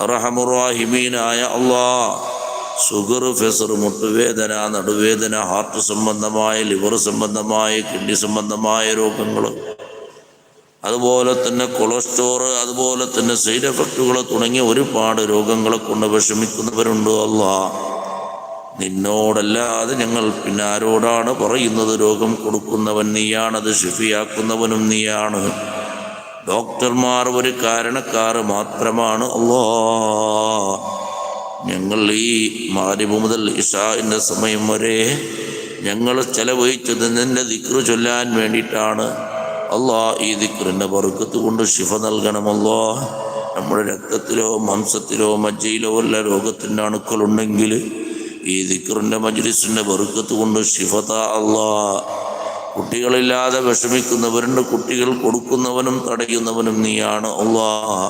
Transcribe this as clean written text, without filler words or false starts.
അർഹമുർ-റഹീമീനായ അല്ലാഹ്, sugar, ഫെസർ, മുട്ടുവേദന, നടുവേദന, heart സംബന്ധമായ, ലിവർ സംബന്ധമായ, കിഡ്നി സംബന്ധമായ രോഗങ്ങൾ, അതുപോലെ തന്നെ കൊളസ്ട്രോൾ, അതുപോലെ തന്നെ സൈഡ് എഫക്റ്റുകൾ തുടങ്ങിയ ഒരുപാട് രോഗങ്ങളെ കൊണ്ട് വിഷമിക്കുന്നവരുണ്ട്. അല്ലാഹ്, നിന്നോടല്ലാതെ ഞങ്ങൾ പിന്നെ ആരോടാണ് പറയുന്നത്? രോഗം കൊടുക്കുന്നവൻ നീയാണ്, അത് ശിഫിയാക്കുന്നവനും നീയാണ്. ഡോക്ടർമാർ ഒരു കാരണക്കാർ മാത്രമാണ്. അല്ലാഹ്, ഞങ്ങൾ ഈ മഗ്‌രിബ് മുതൽ ഇശാഇന്റെ സമയം വരെ ഞങ്ങൾ ചെലവഴിച്ചത് നിന്റെ ദിക്റ് ചൊല്ലാൻ വേണ്ടിയിട്ടാണ്. അല്ലാഹ്, ഈ ദിക്റിൻ്റെ ബർക്കത്ത് കൊണ്ട് ശിഫ നൽകണമല്ലോ. നമ്മുടെ രക്തത്തിലോ മാംസത്തിലോ മജ്ജയിലോ വല്ല രോഗത്തിൻ്റെ അണുക്കളുണ്ടെങ്കിൽ ഈ ദിക്റിൻ്റെ മജ്‌ലിസിൻ്റെ ബർക്കത്ത് കൊണ്ട് ശിഫ താ അല്ലാഹ്. കുട്ടികളില്ലാതെ വിഷമിക്കുന്നവരുണ്ട്, കുട്ടികൾ കൊടുക്കുന്നവനും തടയുന്നവനും നീയാണ്. അല്ലാഹ്,